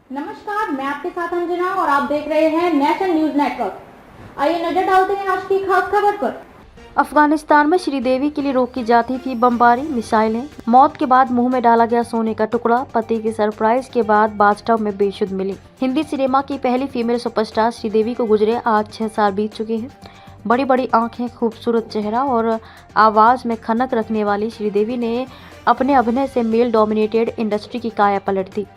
नमस्कार, मैं आपके साथ अंजना और आप देख रहे हैं नेशनल न्यूज नेटवर्क। आइए नजर डालते हैं आज की खास खबर पर। अफगानिस्तान में श्रीदेवी के लिए रोकी जाती थी बमबारी मिसाइलें। मौत के बाद मुंह में डाला गया सोने का टुकड़ा। पति के सरप्राइज के बाद बाथटब में बेशुद्ध मिली। हिंदी सिनेमा की पहली फीमेल सुपरस्टार श्रीदेवी को गुजरे आज 6 साल बीत चुके हैं। बड़ी बड़ी आंखें, खूबसूरत चेहरा और आवाज में खनक रखने वाली श्रीदेवी ने अपने अभिनय से मेल डोमिनेटेड इंडस्ट्री की काया पलट दी।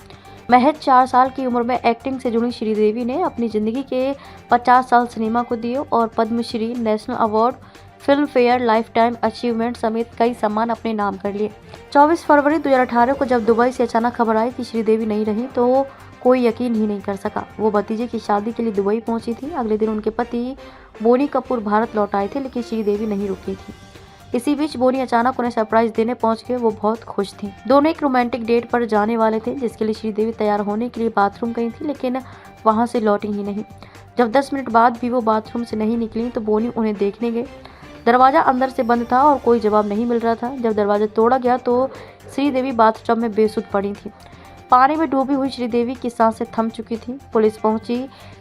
महज 4 साल की उम्र में एक्टिंग से जुड़ी श्रीदेवी ने अपनी जिंदगी के 50 साल सिनेमा को दिए और Padmashri, national award, Filmfare, lifetime achievement समेत कई सम्मान अपने नाम कर लिए। 24 फरवरी 2018 को जब दुबई से अचानक खबर आई कि श्रीदेवी नहीं रही तो कोई यकीन ही नहीं कर सका। वो भतीजे की शादी के लिए दुबई पहुंची थी। अगले दिन उनके पति बोनी कपूर भारत लौट आए थे, लेकिन श्रीदेवी नहीं रुकी थी। इसी बीच बोनी अचानक उन्हें सरप्राइज देने पहुंच गए। वो बहुत खुश थी। दोनों एक रोमांटिक डेट पर जाने वाले थे, जिसके लिए श्रीदेवी तैयार होने के लिए बाथरूम गई थी, लेकिन वहां से लौटी ही नहीं। जब 10 मिनट बाद भी वो बाथरूम से नहीं निकली तो बोनी उन्हें देखने गए। दरवाजा अंदर से बंद था और कोई जवाब नहीं मिल रहा था। जब दरवाजा तोड़ा गया तो श्रीदेवी बाथटब में बेसुध पड़ी थी। पानी में डूबी हुई श्रीदेवी की सांसें थम चुकी थी। पुलिस पहुंची,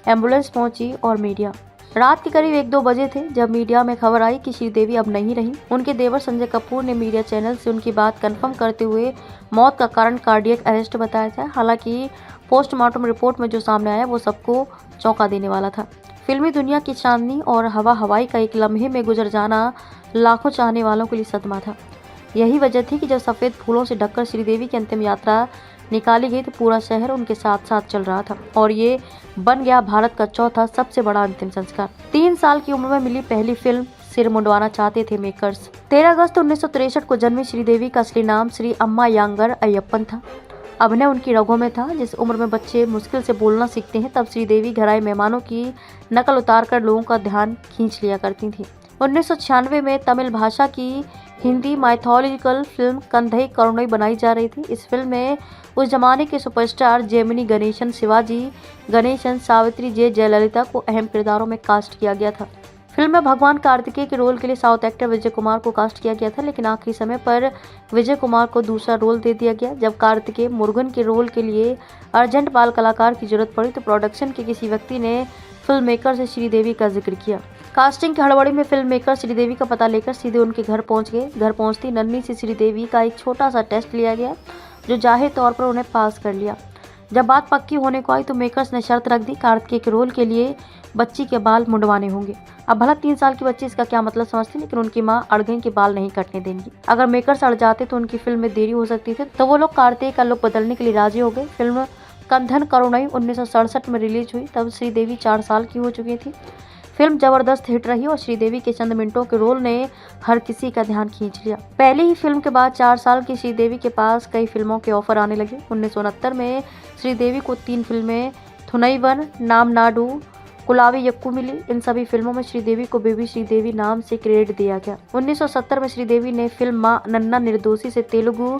एम्बुलेंस पहुंची और मीडिया। रात के करीब 1-2 बजे थे जब मीडिया में खबर आई कि श्रीदेवी अब नहीं रही। उनके देवर संजय कपूर ने मीडिया चैनल से उनकी बात कंफर्म करते हुए मौत का कारण कार्डियक अरेस्ट बताया था। हालांकि पोस्टमार्टम रिपोर्ट में जो सामने आया वो सबको चौंका देने वाला था। फिल्मी दुनिया की चांदनी और हवा हवाई का एक लम्हे में गुजर जाना लाखों चाहने वालों के लिए सदमा था। यही वजह थी कि जब सफेद फूलों से ढककर श्रीदेवी की अंतिम यात्रा निकाली गई तो पूरा शहर उनके साथ साथ चल रहा था और ये बन गया भारत का चौथा सबसे बड़ा अंतिम संस्कार। 3 साल की उम्र में मिली पहली फिल्म सिर मुंडवाना चाहते थे मेकर्स। 13 अगस्त 1963 को जन्मी श्रीदेवी का असली नाम श्री अम्मा यांगर अय्यप्पन था। अभिनय उनकी रगों में था। जिस उम्र में बच्चे मुश्किल से बोलना सीखते हैं, तब श्रीदेवी घर आए मेहमानों की नकल उतारकर लोगों का ध्यान खींच लिया करती थी। 1996 में तमिल भाषा की हिंदी माइथोलॉजिकल फिल्म कंधई करुणई बनाई जा रही थी। इस फिल्म में उस जमाने के सुपरस्टार जेमिनी गणेशन, शिवाजी गणेशन, सावित्री जे जयललिता को अहम किरदारों में कास्ट किया गया था। फिल्म में भगवान कार्तिकेय के रोल के लिए साउथ एक्टर विजय कुमार को कास्ट किया गया था, लेकिन आखिरी समय पर विजय कुमार को दूसरा रोल दे दिया गया। जब कार्तिकेय मुरुगन के रोल के लिए अर्जेंट बाल कलाकार की जरूरत पड़ी तो प्रोडक्शन के किसी व्यक्ति ने फिल्म मेकर से श्रीदेवी का जिक्र किया। कास्टिंग की हड़बड़ी में फिल्म मेकर श्रीदेवी का पता लेकर सीधे उनके घर पहुंच गए। घर पहुंचती नन्ही सी श्रीदेवी का एक छोटा सा टेस्ट लिया गया, जो जाहिर तौर पर उन्हें पास कर लिया। जब बात पक्की होने को आई तो मेकर्स ने शर्त रख दी, कार्तिकेय के रोल के लिए बच्ची के बाल मुंडवाने होंगे। अब भला 3 साल की बच्ची इसका क्या मतलब समझती, लेकिन उनकी मां अड़ गई कि बाल नहीं कटने देंगी। अगर मेकर्स अड़ जाते तो उनकी फिल्म में देरी हो सकती थी, तो वो लोग कार्तिकेय का लुक बदलने के लिए राजी हो गए। फिल्म कंधन करुणई 1967 में रिलीज हुई। तब श्रीदेवी 4 साल की हो चुकी थी। फिल्म जबरदस्त हिट रही और श्रीदेवी के चंद मिनटों के रोल ने हर किसी का ध्यान खींच लिया। पहली ही फिल्म के बाद 4 साल की श्रीदेवी के पास कई फिल्मों के ऑफर आने लगे। 1969 में श्रीदेवी को 3 फिल्में थुनैवन, नाम नाडू, कुलावी यक्कू मिली। इन सभी फिल्मों में श्रीदेवी को बेबी श्रीदेवी नाम से क्रेडिट दिया गया। 1970 में श्रीदेवी ने फिल्म मां नन्ना निर्दोषी से तेलुगु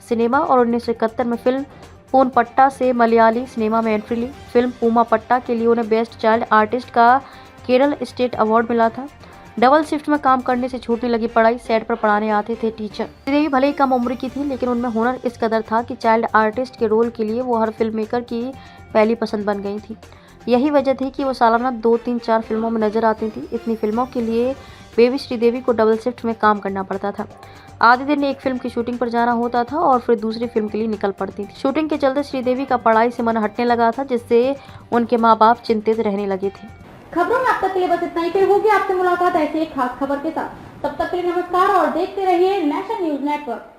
सिनेमा और 1971 में फिल्म पूनपट्टा से मलयाली सिनेमा में एंट्री ली। फिल्म पूमा पट्टा के लिए उन्हें बेस्ट चाइल्ड आर्टिस्ट का केरल स्टेट अवार्ड मिला था। डबल शिफ्ट में काम करने से छूटने लगी पढ़ाई, सेट पर पढ़ाने आते थे टीचर। श्रीदेवी भले ही कम उम्र की थी, लेकिन उनमें हुनर इस कदर था कि चाइल्ड आर्टिस्ट के रोल के लिए वो हर फिल्म मेकर की पहली पसंद बन गई थी। यही वजह थी कि वो सालाना 2, 3, 4 फिल्मों में नजर आती थी। इतनी फिल्मों के लिए बेबी श्रीदेवी को डबल शिफ्ट में काम करना पड़ता था। आधे दिन एक फिल्म की शूटिंग पर जाना होता था और फिर दूसरी फिल्म के लिए निकल पड़ती थी। शूटिंग के चलते श्रीदेवी का पढ़ाई से मन हटने लगा था, जिससे उनके माँ बाप चिंतित रहने लगे थे। खबरों में अब तक के लिए बस इतना ही। फिर होगी आपसे मुलाकात ऐसी एक खास खबर के साथ। तब तक के लिए नमस्कार और देखते रहिए नेशनल न्यूज नेटवर्क।